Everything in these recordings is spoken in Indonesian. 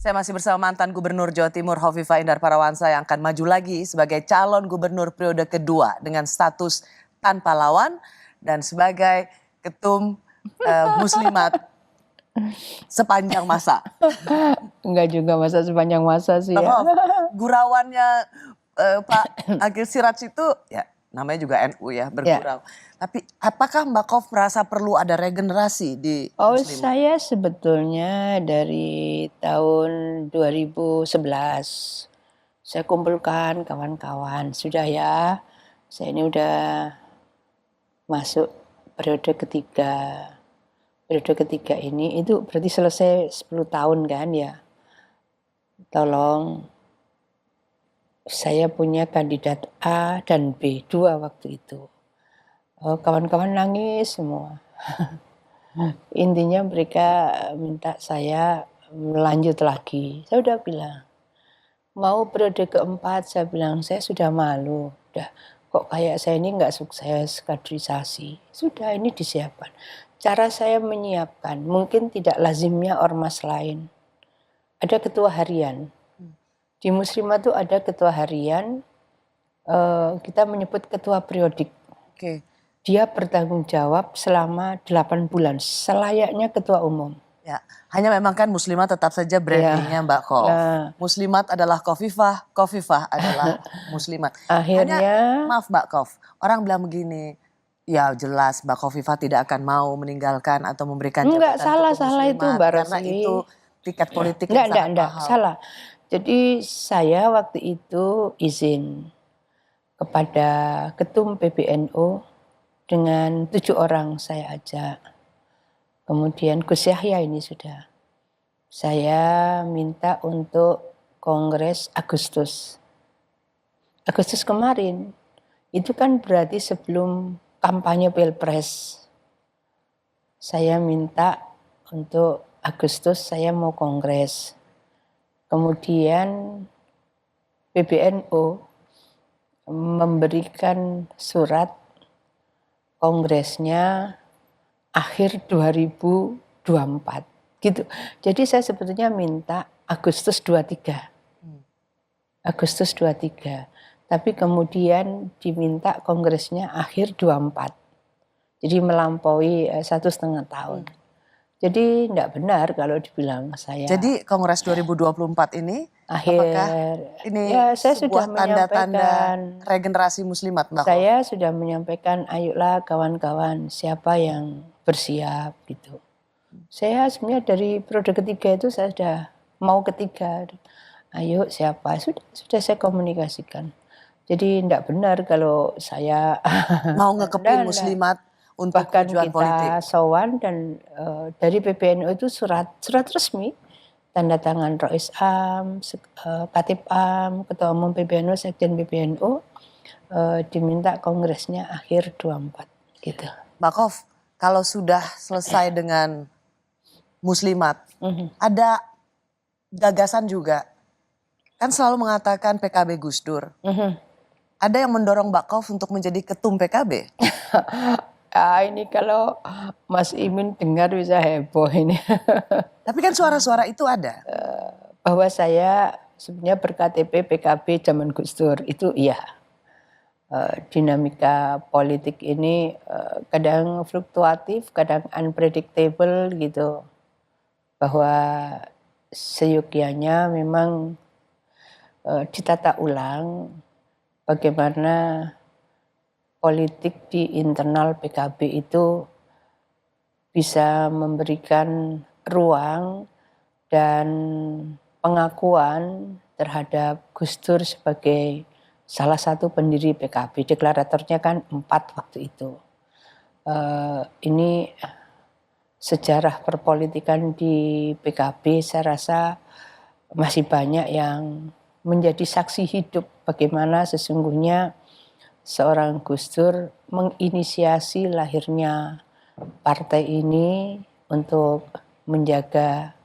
Saya masih bersama mantan Gubernur Jawa Timur Hovifah Indar Parawansa yang akan maju lagi sebagai calon gubernur periode kedua dengan status tanpa lawan dan sebagai ketum muslimat sepanjang masa. Enggak juga masa sepanjang masa sih ya. Gurauannya Pak Agil Siraj itu ya namanya juga NU ya bergurau. Tapi apakah Mbak Kof merasa perlu ada regenerasi di muslimat? Saya sebetulnya dari tahun 2011 saya kumpulkan kawan-kawan. Sudah ya, saya ini udah masuk periode ketiga. Periode ketiga ini itu berarti selesai 10 tahun kan ya. Tolong, saya punya kandidat A dan B, 2 waktu itu. Kawan-kawan nangis semua. Intinya mereka minta saya lanjut lagi. Saya udah bilang, mau periode keempat, saya bilang saya sudah malu. Udah, kok kayak saya ini nggak sukses kaderisasi. Sudah, ini disiapkan. Cara saya menyiapkan, mungkin tidak lazimnya ormas lain. Ada ketua harian. Di Muslimat itu ada ketua harian, kita menyebut ketua periodik. Dia bertanggung jawab selama 8 bulan, selayaknya ketua umum. Ya, hanya memang kan Muslimat tetap saja brandingnya Mbak Kof. Muslimat adalah Khofifah, Khofifah adalah Muslimat. Akhirnya, maaf Mbak Kof, orang bilang begini, ya jelas Mbak Khofifah tidak akan mau meninggalkan atau memberikan jabatan salah itu Mbak Rosi. karena itu tiket politik yang sangat mahal. Salah. Jadi saya waktu itu izin kepada ketum PBNU dengan 7 orang saya ajak. Kemudian Gus Yahya ini sudah. Saya minta untuk Kongres Agustus. Agustus kemarin. Itu kan berarti sebelum kampanye Pilpres. Saya minta untuk Agustus saya mau kongres. Kemudian PBNU memberikan surat kongresnya akhir 2024 gitu. Jadi saya sebetulnya minta Agustus 23. Agustus 23. Tapi kemudian diminta kongresnya akhir 24. Jadi melampaui 1,5 tahun. Jadi tidak benar kalau dibilang saya. Jadi Kongres 2024 ini apakah ini ya, saya sebuah sudah tanda-tanda regenerasi muslimat Mbak Kof? Saya sudah menyampaikan, ayolah kawan-kawan siapa yang bersiap gitu. Saya sebenarnya dari periode ketiga itu saya sudah mau ketiga. Ayo siapa, sudah saya komunikasikan. Jadi tidak benar kalau saya mau ngekepin muslimat untuk bahkan tujuan kita politik. sowan dan dari PBNU itu surat resmi tanda tangan Rois Am, Katib Am, Ketua Umum PBNU, Sekjen PBNU, diminta kongresnya akhir 24 gitu. Mbak Kof, kalau sudah selesai dengan muslimat, ada gagasan juga. Kan selalu mengatakan PKB Gus Dur. Ada yang mendorong Mbak Kof untuk menjadi ketum PKB? Ini kalau Mas Imin dengar bisa heboh ini. Tapi kan suara-suara itu ada. Bahwa saya sebenarnya berKTP PKB zaman Gus Dur, itu iya. Dinamika politik ini kadang fluktuatif, kadang unpredictable gitu. Bahwa seyogyanya memang ditata ulang bagaimana politik di internal PKB itu bisa memberikan ruang dan pengakuan terhadap Gus Dur sebagai salah satu pendiri PKB. Deklaratornya kan 4 waktu itu. Ini sejarah perpolitikan di PKB saya rasa masih banyak yang menjadi saksi hidup bagaimana sesungguhnya seorang Gus Dur menginisiasi lahirnya partai ini untuk menjaga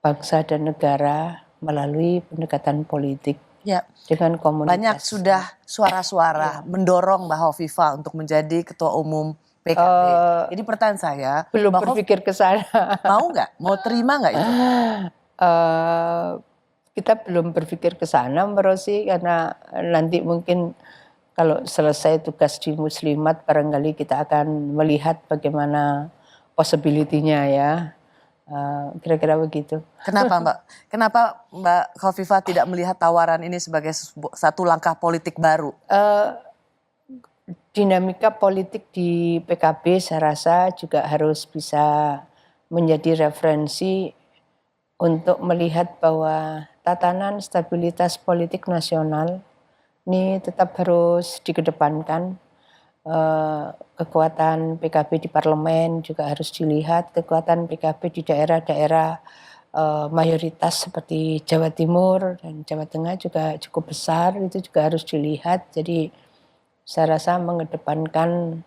bangsa dan negara melalui pendekatan politik dengan komunitas. Banyak sudah suara-suara mendorong Mbak Hovifah untuk menjadi ketua umum PKB. Jadi pertanyaan saya, belum berpikir ke sana. Mau nggak? Mau terima nggak itu? Kita belum berpikir ke sana Mbak Rosi, karena nanti mungkin kalau selesai tugas di Muslimat barangkali kita akan melihat bagaimana possibility-nya ya. Kira-kira begitu. Kenapa Mbak? Kenapa Mbak Khofifah tidak melihat tawaran ini sebagai satu langkah politik baru? Dinamika politik di PKB saya rasa juga harus bisa menjadi referensi untuk melihat bahwa tatanan stabilitas politik nasional ini tetap harus dikedepankan. Kekuatan PKB di parlemen juga harus dilihat, kekuatan PKB di daerah-daerah mayoritas seperti Jawa Timur dan Jawa Tengah juga cukup besar, itu juga harus dilihat. Jadi saya rasa mengedepankan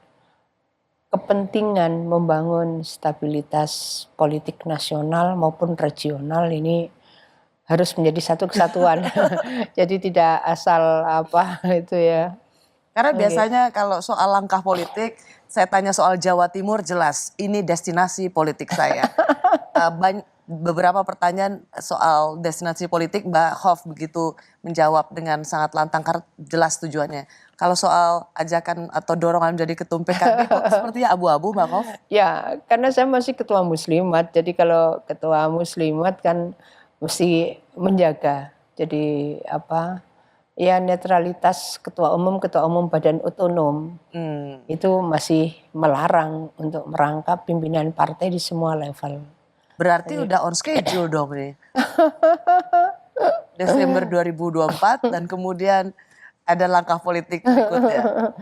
kepentingan membangun stabilitas politik nasional maupun regional ini harus menjadi satu kesatuan. Jadi tidak asal apa itu ya. Karena biasanya kalau soal langkah politik, saya tanya soal Jawa Timur jelas, ini destinasi politik saya. Beberapa pertanyaan soal destinasi politik Mbak Khof begitu menjawab dengan sangat lantang karena jelas tujuannya. Kalau soal ajakan atau dorongan menjadi ketum PKB kok sepertinya abu-abu Mbak Khof? Ya, karena saya masih ketua Muslimat, jadi kalau ketua Muslimat kan mesti menjaga. Jadi apa? Ya netralitas ketua umum badan otonom itu masih melarang untuk merangkap pimpinan partai di semua level. Berarti udah on schedule dong nih. Desember 2024 dan kemudian ada langkah politik berikutnya.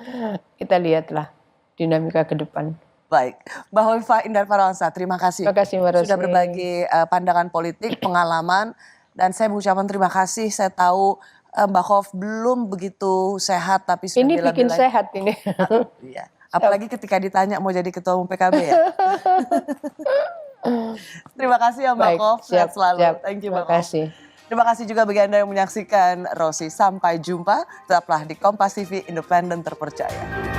Kita lihatlah dinamika ke depan. Baik, Mbak Khofifah Indar Parawansa, terima kasih. Terima kasih Mbak Rosi. Sudah berbagi pandangan politik, pengalaman, dan saya mengucapkan terima kasih. Saya tahu Mbak Khof belum begitu sehat tapi sudah ini bikin sehat ini. Iya. Apalagi ketika ditanya mau jadi ketua umum PKB ya. Terima kasih ya Mbak Khof, sehat selalu. Siap. Thank you Terima Mbak Khof. kasih. Terima kasih juga bagi Anda yang menyaksikan Rosi. Sampai jumpa, tetaplah di Kompas TV Independen Terpercaya.